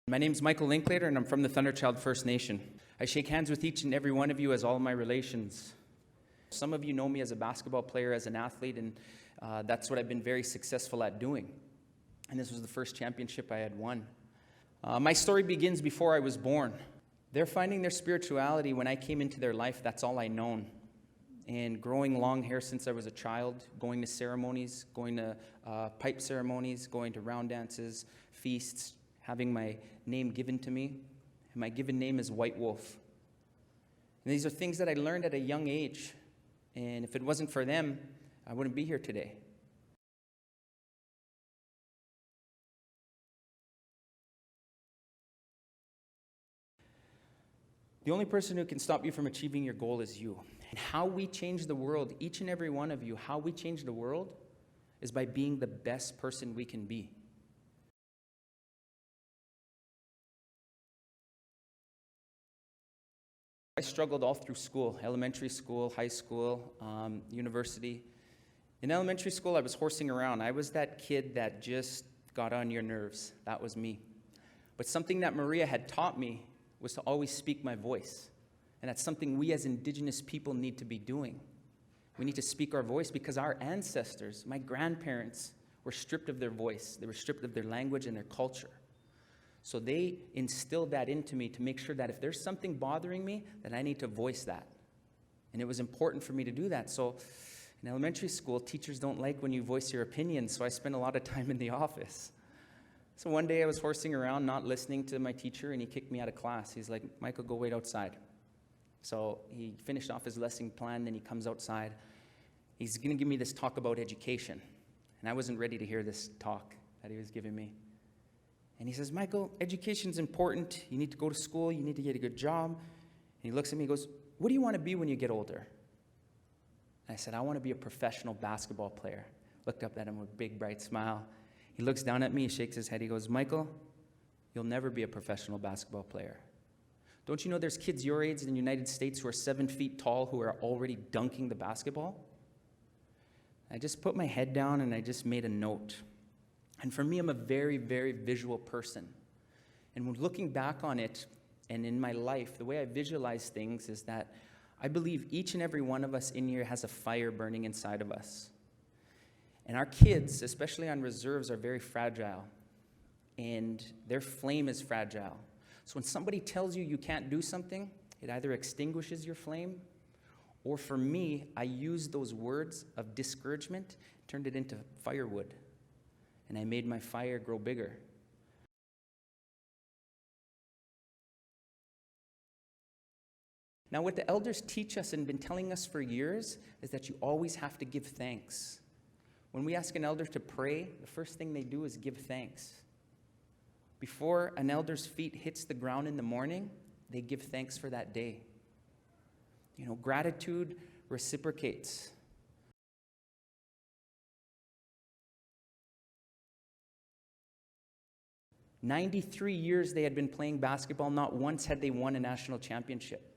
My name's Michael Linklater, and I'm from the Thunderchild First Nation. I shake hands with each and every one of you as all my relations. Some of you know me as a basketball player, as an athlete, and that's what I've been very successful at doing. And this was the first championship I had won. My story begins before I was born. They're finding their spirituality when I came into their life. That's all I known. And growing long hair since I was a child, going to ceremonies, going to pipe ceremonies, going to round dances, feasts, having my name given to me. And my given name is White Wolf. And these are things that I learned at a young age. And if it wasn't for them, I wouldn't be here today. The only person who can stop you from achieving your goal is you. And how we change the world, each and every one of you, how we change the world is by being the best person we can be. I struggled all through school, elementary school, high school, university. In elementary school, I was horsing around. I was that kid that just got on your nerves. That was me. But something that Maria had taught me was to always speak my voice. And that's something we as Indigenous people need to be doing. We need to speak our voice because our ancestors, my grandparents, were stripped of their voice. They were stripped of their language and their culture. So they instilled that into me to make sure that if there's something bothering me, that I need to voice that. And it was important for me to do that. So in elementary school, teachers don't like when you voice your opinion, so I spent a lot of time in the office. So one day I was horsing around, not listening to my teacher, and he kicked me out of class. He's like, "Michael, go wait outside." So he finished off his lesson plan, then he comes outside. He's going to give me this talk about education. And I wasn't ready to hear this talk that he was giving me. And he says, "Michael, education's important. You need to go to school. You need to get a good job." And he looks at me and goes, "What do you want to be when you get older?" And I said, "I want to be a professional basketball player." Looked up at him with a big, bright smile. He looks down at me, he shakes his head. He goes, "Michael, you'll never be a professional basketball player. Don't you know there's kids your age in the United States who are 7 feet tall who are already dunking the basketball?" I just put my head down and I just made a note. And for me, I'm a very, very visual person. And when looking back on it and in my life, the way I visualize things is that I believe each and every one of us in here has a fire burning inside of us. And our kids, especially on reserves, are very fragile. And their flame is fragile. So when somebody tells you you can't do something, it either extinguishes your flame, or for me, I used those words of discouragement, turned it into firewood. And I made my fire grow bigger. Now, what the elders teach us and been telling us for years is that you always have to give thanks. When we ask an elder to pray, the first thing they do is give thanks. Before an elder's feet hits the ground in the morning, they give thanks for that day. You know, gratitude reciprocates. "93 years they had been playing basketball. Not once had they won a national championship."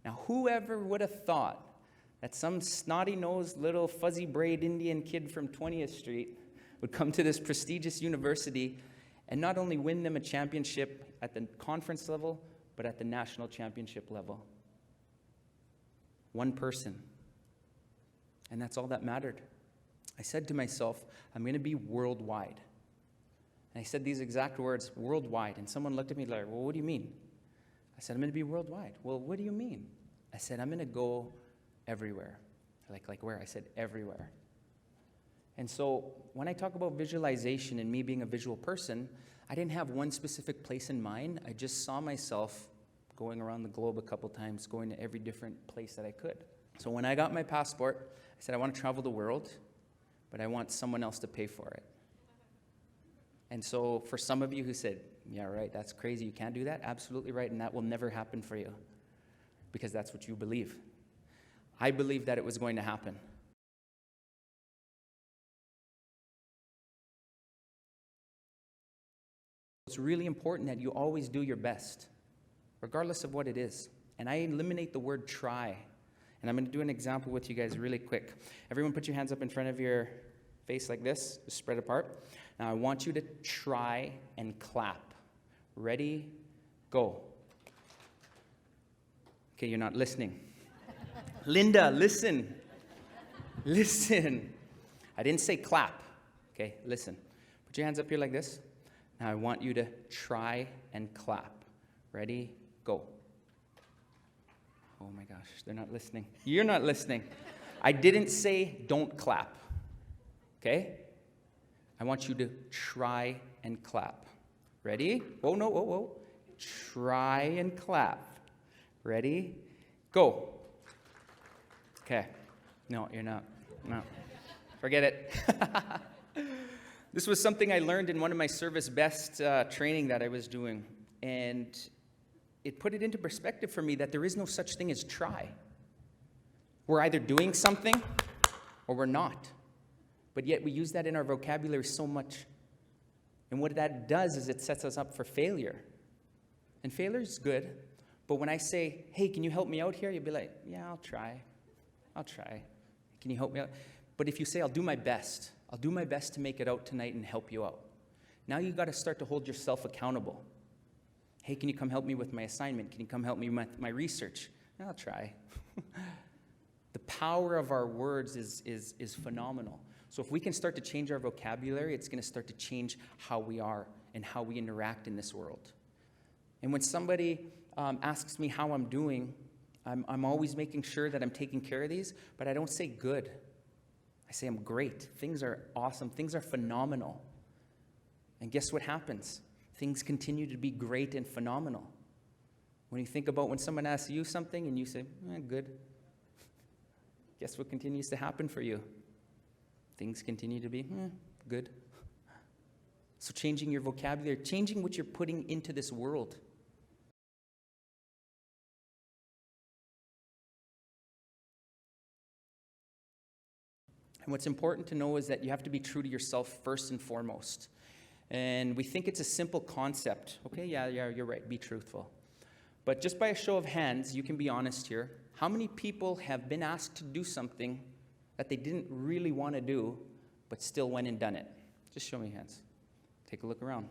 Now, whoever would have thought that some snotty-nosed little fuzzy-braid Indian kid from 20th Street would come to this prestigious university and not only win them a championship at the conference level, but at the national championship level. One person. And that's all that mattered. I said to myself, I'm going to be worldwide. And I said these exact words, worldwide. And someone looked at me like, "Well, what do you mean?" I said, "I'm going to be worldwide." "Well, what do you mean?" I said, "I'm going to go everywhere." Like where? I said, everywhere. And so when I talk about visualization and me being a visual person, I didn't have one specific place in mind. I just saw myself going around the globe a couple times, going to every different place that I could. So when I got my passport, I said, I want to travel the world, but I want someone else to pay for it. And so for some of you who said, "Yeah, right, that's crazy, you can't do that," absolutely right, and that will never happen for you because that's what you believe. I believed that it was going to happen. It's really important that you always do your best, regardless of what it is. And I eliminate the word try. And I'm going to do an example with you guys really quick. Everyone put your hands up in front of your face like this, just spread apart. Now I want you to try and clap. Ready, go. Okay, you're not listening. Linda, listen. Listen. I didn't say clap. Okay, listen. Put your hands up here like this. Now I want you to try and clap. Ready, go. Oh my gosh, they're not listening. You're not listening. I didn't say don't clap. Okay? I want you to try and clap. Ready? Oh no, whoa, whoa. Try and clap. Ready? Go. Okay. No, you're not. No. Forget it. This was something I learned in one of my service best training that I was doing. And it put it into perspective for me that there is no such thing as try. We're either doing something or we're not. But yet we use that in our vocabulary so much. And what that does is it sets us up for failure. And failure is good. But when I say, hey, can you help me out here? You'll be like, yeah, I'll try. I'll try. Can you help me out? But if you say, I'll do my best to make it out tonight and help you out. Now you've got to start to hold yourself accountable. Hey, can you come help me with my assignment? Can you come help me with my research? I'll try. The power of our words is phenomenal. So if we can start to change our vocabulary, it's going to start to change how we are and how we interact in this world. And when somebody asks me how I'm doing, I'm always making sure that I'm taking care of these, but I don't say good. I say I'm great. Things are awesome. Things are phenomenal. And guess what happens? Things continue to be great and phenomenal. When you think about when someone asks you something and you say, good, guess what continues to happen for you? Things continue to be good. So changing your vocabulary, changing what you're putting into this world. And what's important to know is that you have to be true to yourself first and foremost. And we think it's a simple concept. Okay, yeah, you're right, be truthful. But just by a show of hands, you can be honest here. How many people have been asked to do something that they didn't really want to do, but still went and done it? Just show me hands. Take a look around.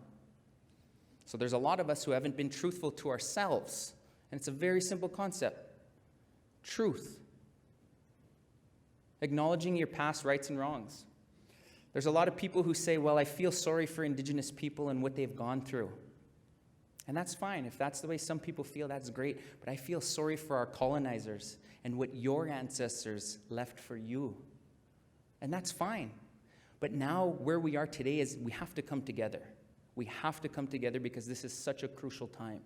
So there's a lot of us who haven't been truthful to ourselves. And it's a very simple concept. Truth. Acknowledging your past rights and wrongs. There's a lot of people who say, well, I feel sorry for Indigenous people and what they've gone through. And that's fine. If that's the way some people feel, that's great. But I feel sorry for our colonizers and what your ancestors left for you. And that's fine. But now where we are today is we have to come together. We have to come together because this is such a crucial time.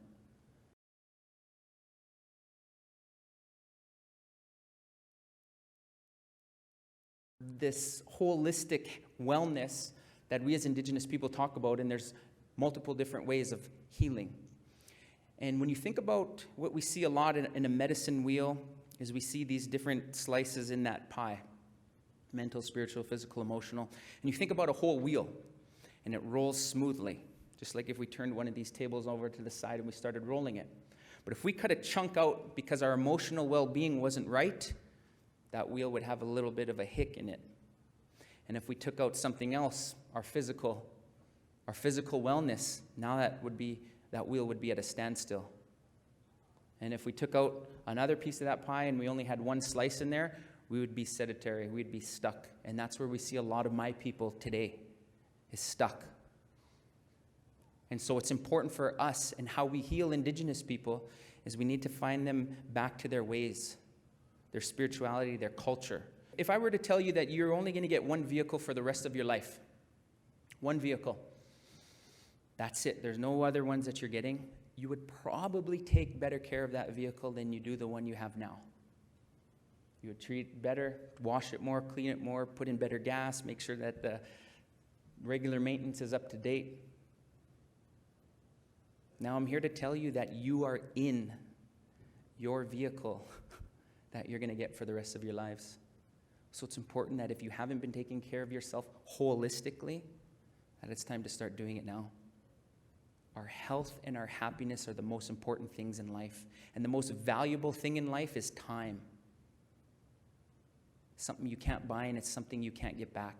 This holistic wellness that we as Indigenous people talk about, and there's multiple different ways of healing. And when you think about what we see a lot in a medicine wheel, is we see these different slices in that pie. Mental, spiritual, physical, emotional. And you think about a whole wheel, and it rolls smoothly. Just like if we turned one of these tables over to the side and we started rolling it. But if we cut a chunk out because our emotional well-being wasn't right, that wheel would have a little bit of a hick in it. And if we took out something else, our physical wellness, now that wheel would be at a standstill. And if we took out another piece of that pie and we only had one slice in there, we would be sedentary, we'd be stuck. And that's where we see a lot of my people today, is stuck. And so it's important for us and how we heal Indigenous people is we need to find them back to their ways, their spirituality, their culture. If I were to tell you that you're only going to get one vehicle for the rest of your life, one vehicle, that's it, there's no other ones that you're getting, you would probably take better care of that vehicle than you do the one you have now. You would treat it better, wash it more, clean it more, put in better gas, make sure that the regular maintenance is up to date. Now I'm here to tell you that you are in your vehicle that you're going to get for the rest of your lives. So it's important that if you haven't been taking care of yourself holistically, that it's time to start doing it now. Our health and our happiness are the most important things in life. And the most valuable thing in life is time. Something you can't buy and it's something you can't get back.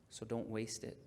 So don't waste it.